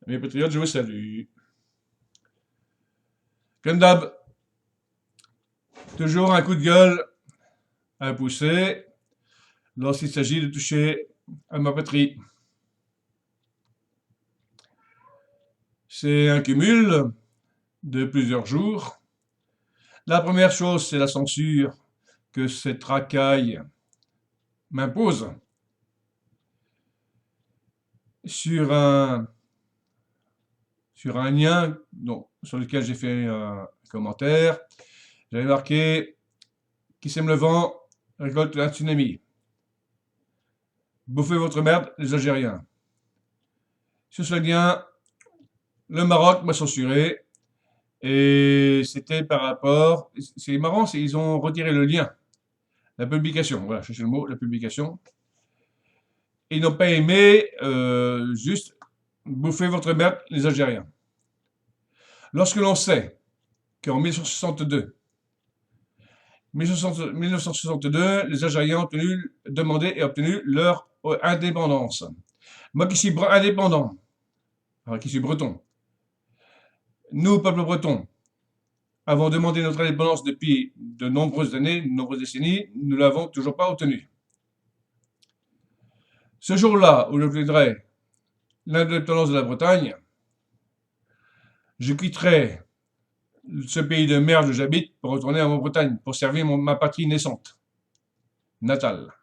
Mes patriotes, je vous salue. Comme d'hab, toujours un coup de gueule à pousser lorsqu'il s'agit de toucher à ma patrie. C'est un cumul de plusieurs jours. La première chose, c'est la censure que cette racaille m'impose sur un lien sur lequel j'ai fait un commentaire. J'avais marqué « Qui sème le vent récolte un tsunami ». Bouffez votre merde, les Algériens. Sur ce lien, le Maroc m'a censuré et c'était par rapport. C'est marrant, ils ont retiré le lien, la publication. Voilà, cherchez le mot, la publication. Ils n'ont pas aimé juste bouffer votre merde, les Algériens. Lorsque l'on sait qu'en 1962, les Algériens ont demandé et obtenu leur indépendance. Moi qui suis indépendant, enfin, qui suis breton, nous, peuple breton, avons demandé notre indépendance depuis de nombreuses années, de nombreuses décennies, nous ne l'avons toujours pas obtenue. Ce jour-là où je plaiderai l'indépendance de la Bretagne, je quitterai ce pays de merde où j'habite pour retourner en Bretagne, pour servir ma patrie naissante, natale.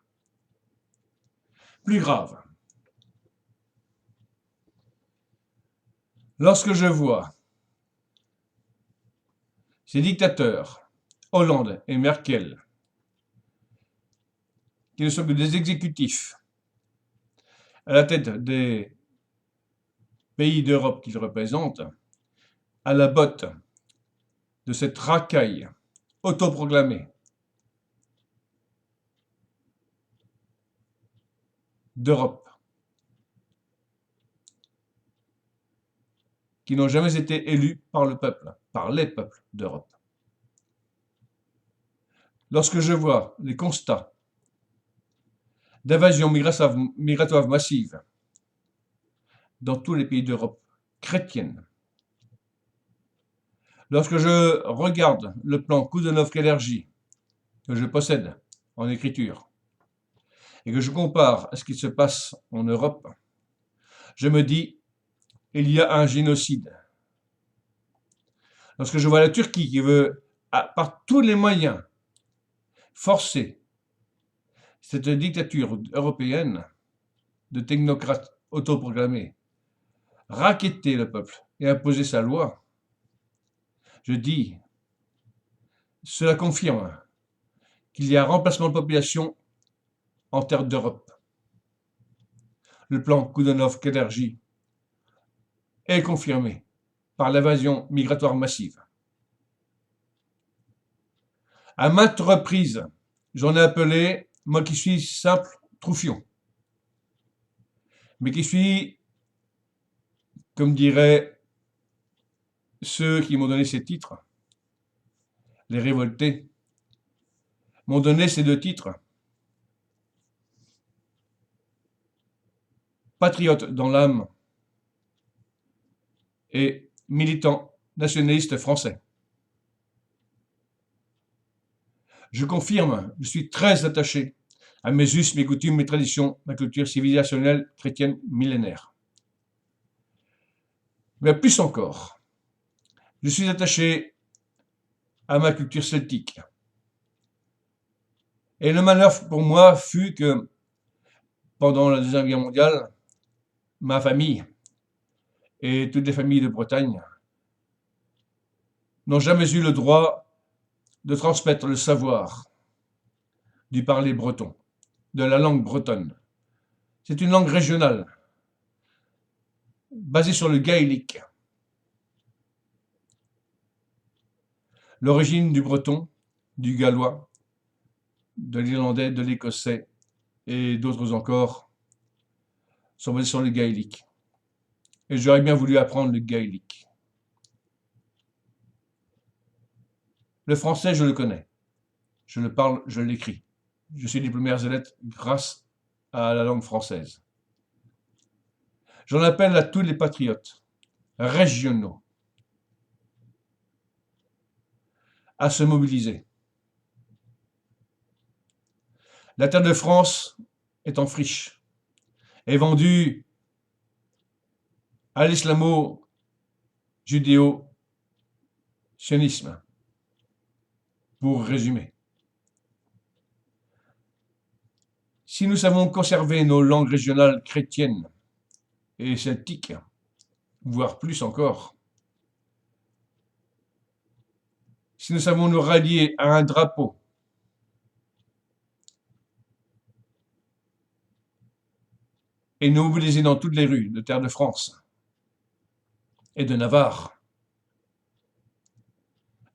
Plus grave, lorsque je vois ces dictateurs, Hollande et Merkel, qui ne sont que des exécutifs à la tête des pays d'Europe qu'ils représentent, à la botte de cette racaille autoproclamée d'Europe, qui n'ont jamais été élus par le peuple, par les peuples d'Europe. Lorsque je vois les constats d'invasion migratoire massive dans tous les pays d'Europe chrétienne, lorsque je regarde le plan Koudenov-Kalergi que je possède en écriture et que je compare à ce qui se passe en Europe, je me dis, il y a un génocide. Lorsque je vois la Turquie qui veut, par tous les moyens, forcer cette dictature européenne de technocrates autoproclamés, racketter le peuple et imposer sa loi, je dis, cela confirme qu'il y a un remplacement de population en terre d'Europe. Le plan Koudenov-Kalergi est confirmé par l'invasion migratoire massive. À maintes reprises, j'en ai appelé, moi qui suis simple troufion, mais qui suis, comme diraient ceux qui m'ont donné ces titres, les révoltés, m'ont donné ces deux titres. Patriote dans l'âme et militant nationaliste français. Je confirme, je suis très attaché à mes us, mes coutumes, mes traditions, ma culture civilisationnelle chrétienne millénaire. Mais plus encore, je suis attaché à ma culture celtique. Et le malheur pour moi fut que pendant la Deuxième Guerre mondiale, ma famille et toutes les familles de Bretagne n'ont jamais eu le droit de transmettre le savoir du parler breton, de la langue bretonne. C'est une langue régionale, basée sur le gaélique. L'origine du breton, du gallois, de l'irlandais, de l'écossais et d'autres encore sont basés sur le gaélique. Et j'aurais bien voulu apprendre le gaélique. Le français, je le connais. Je le parle, je l'écris. Je suis diplômé arts et lettres grâce à la langue française. J'en appelle à tous les patriotes, régionaux à se mobiliser. La terre de France est en friche, est vendue à l'islamo-judéo-sionisme, pour résumer. Si nous savons conserver nos langues régionales chrétiennes et celtiques, voire plus encore, si nous savons nous rallier à un drapeau et nous mobiliser dans toutes les rues de Terre de France et de Navarre,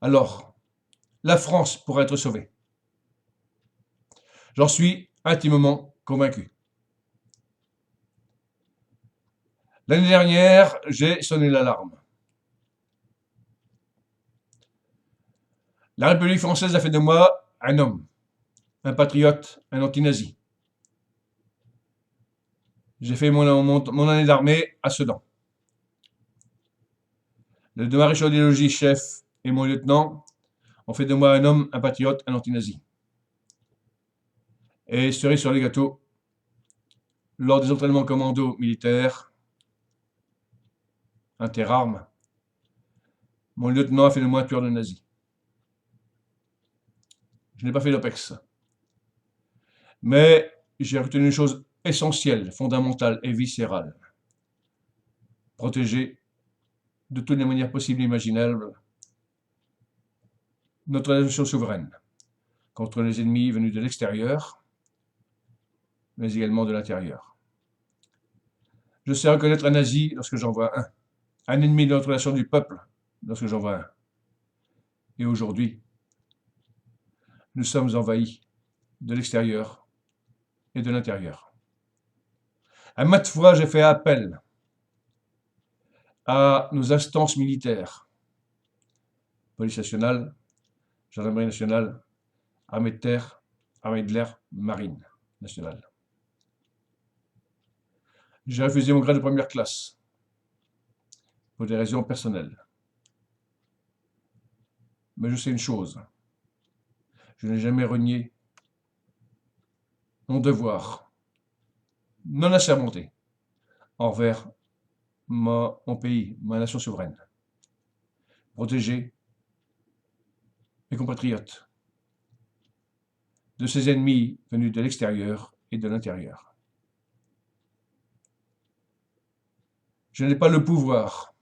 alors la France pourra être sauvée. J'en suis intimement convaincu. L'année dernière, j'ai sonné l'alarme. La République française a fait de moi un homme, un patriote, un anti-nazi. J'ai fait mon année d'armée à Sedan. Le deux maréchal des logis chef et mon lieutenant ont fait de moi un homme, un patriote, un anti-nazi. Et cerise sur les gâteaux, lors des entraînements commando militaires, interarmes, mon lieutenant a fait de moi un tueur de nazis. Je n'ai pas fait l'OPEX. Mais j'ai retenu une chose essentielle, fondamentale et viscérale. Protéger de toutes les manières possibles et imaginables notre nation souveraine contre les ennemis venus de l'extérieur, mais également de l'intérieur. Je sais reconnaître un nazi lorsque j'en vois un ennemi de notre nation du peuple lorsque j'en vois un. Et aujourd'hui, nous sommes envahis de l'extérieur et de l'intérieur. À maintes fois, j'ai fait appel à nos instances militaires, police nationale, gendarmerie nationale, armée de terre, armée de l'air, marine nationale. J'ai refusé mon grade de première classe pour des raisons personnelles. Mais je sais une chose, je n'ai jamais renié mon devoir non assermenté envers mon pays, ma nation souveraine. Protéger mes compatriotes de ces ennemis venus de l'extérieur et de l'intérieur. Je n'ai pas le pouvoir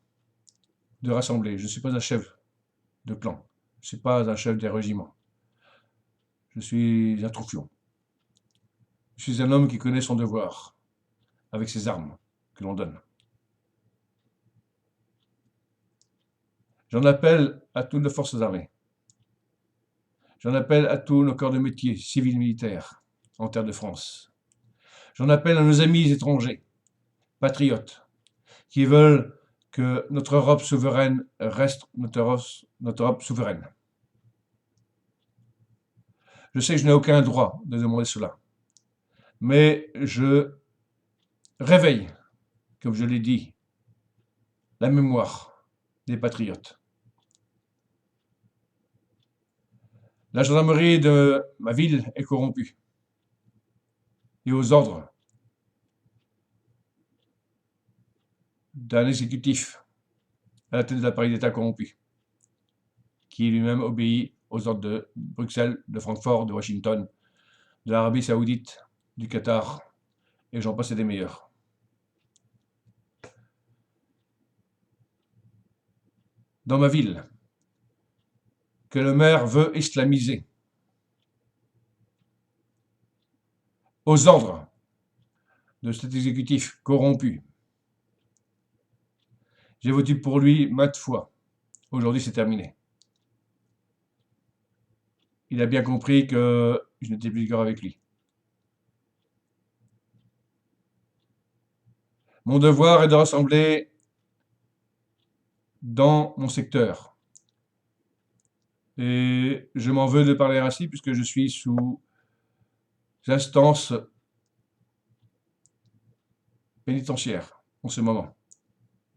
de rassembler, je ne suis pas un chef de clan, je ne suis pas un chef des régiments. Je suis un troufion. Je suis un homme qui connaît son devoir avec ses armes que l'on donne. J'en appelle à toutes les forces armées. J'en appelle à tous nos corps de métier, civils militaires, en terre de France. J'en appelle à nos amis étrangers, patriotes, qui veulent que notre Europe souveraine reste notre Europe souveraine. Je sais que je n'ai aucun droit de demander cela, mais je réveille, comme je l'ai dit, la mémoire des patriotes. La gendarmerie de ma ville est corrompue. Et aux ordres d'un exécutif à la tête de l'appareil d'État corrompu, qui lui-même obéit aux ordres de Bruxelles, de Francfort, de Washington, de l'Arabie Saoudite, du Qatar, et j'en passe et des meilleurs. Dans ma ville, que le maire veut islamiser, aux ordres de cet exécutif corrompu. J'ai voté pour lui maintes fois. Aujourd'hui, c'est terminé. Il a bien compris que je n'étais plus d'accord avec lui. Mon devoir est de rassembler dans mon secteur. Et je m'en veux de parler ainsi puisque je suis sous instance pénitentiaire en ce moment.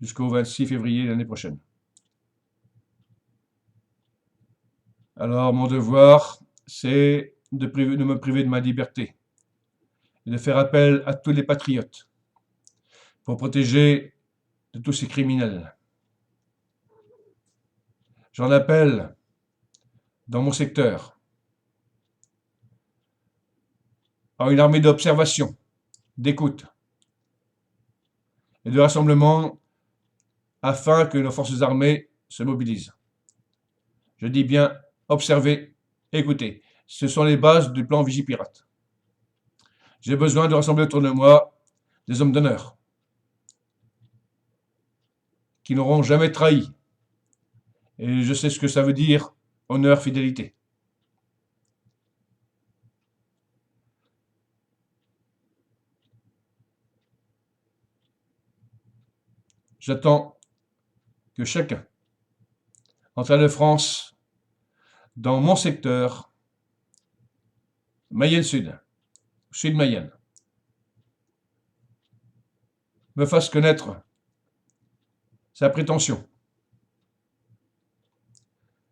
jusqu'au 26 février l'année prochaine. Alors, mon devoir, c'est de me priver de ma liberté et de faire appel à tous les patriotes pour protéger de tous ces criminels. J'en appelle dans mon secteur à une armée d'observation, d'écoute et de rassemblement afin que nos forces armées se mobilisent. Je dis bien observer, écouter. Ce sont les bases du plan Vigipirate. J'ai besoin de rassembler autour de moi des hommes d'honneur qui n'auront jamais trahi. Et je sais ce que ça veut dire, honneur, fidélité. J'attends que chacun, entre de France, dans mon secteur, Mayenne Sud, Sud Mayenne, me fasse connaître sa prétention,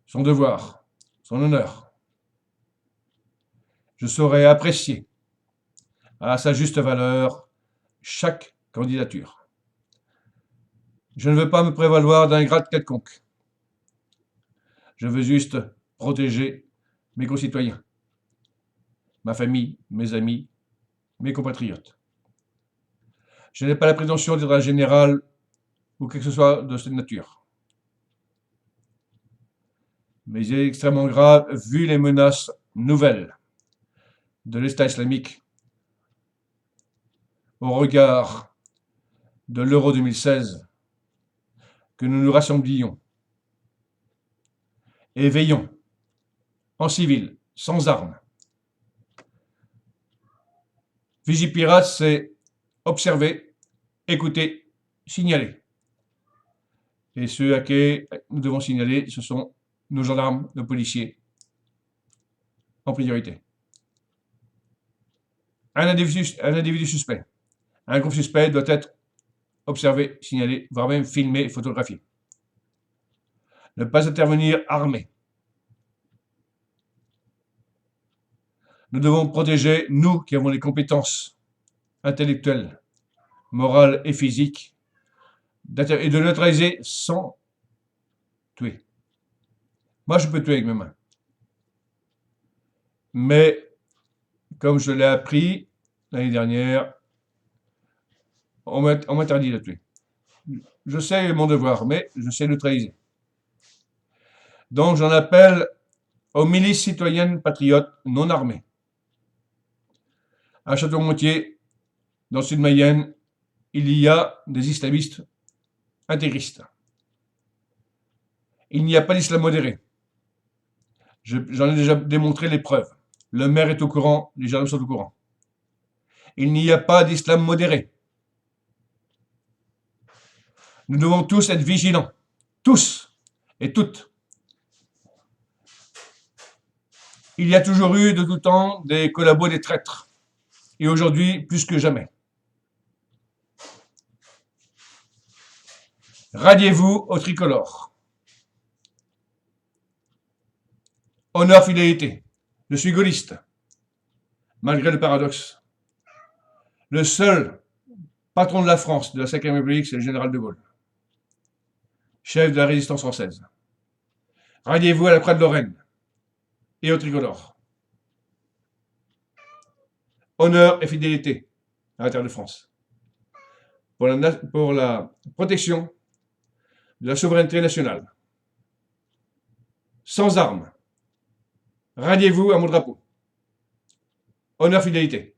son devoir, son honneur. Je saurai apprécier à sa juste valeur chaque candidature. Je ne veux pas me prévaloir d'un grade quelconque. Je veux juste protéger mes concitoyens, ma famille, mes amis, mes compatriotes. Je n'ai pas la prétention d'être un général ou quelque que ce soit de cette nature. Mais il est extrêmement grave, vu les menaces nouvelles de l'État islamique au regard de l'Euro 2016, que nous nous rassemblions et veillons en civil, sans armes. Vigipirate, c'est observer, écouter, signaler. Et ceux à qui nous devons signaler, ce sont nos gendarmes, nos policiers, en priorité. Un individu suspect. Un groupe suspect doit être observé, signalé, voire même filmé, photographié. Ne pas intervenir armé. Nous devons protéger, nous qui avons les compétences intellectuelles, morales et physiques, et de neutraliser sans tuer. Moi, je peux tuer avec mes mains. Mais, comme je l'ai appris l'année dernière, on m'interdit de tuer. Je sais mon devoir, mais je sais neutraliser. Donc, j'en appelle aux milices citoyennes patriotes non armées. À Château-Gontier, dans le sud Mayenne, il y a des islamistes intégristes. Il n'y a pas d'islam modéré. J'en ai déjà démontré les preuves. Le maire est au courant, les gendarmes sont au courant. Il n'y a pas d'islam modéré. Nous devons tous être vigilants, tous et toutes. Il y a toujours eu de tout temps des collabos, des traîtres, et aujourd'hui plus que jamais. Ralliez-vous au tricolore. Honneur, fidélité. Je suis gaulliste, malgré le paradoxe. Le seul patron de la France, de la Ve République, c'est le général de Gaulle, chef de la résistance française. Ralliez-vous à la Croix de Lorraine et au tricolore. Honneur et fidélité à la terre de France. Pour la protection de la souveraineté nationale. Sans armes. Ralliez-vous à mon drapeau. Honneur, fidélité.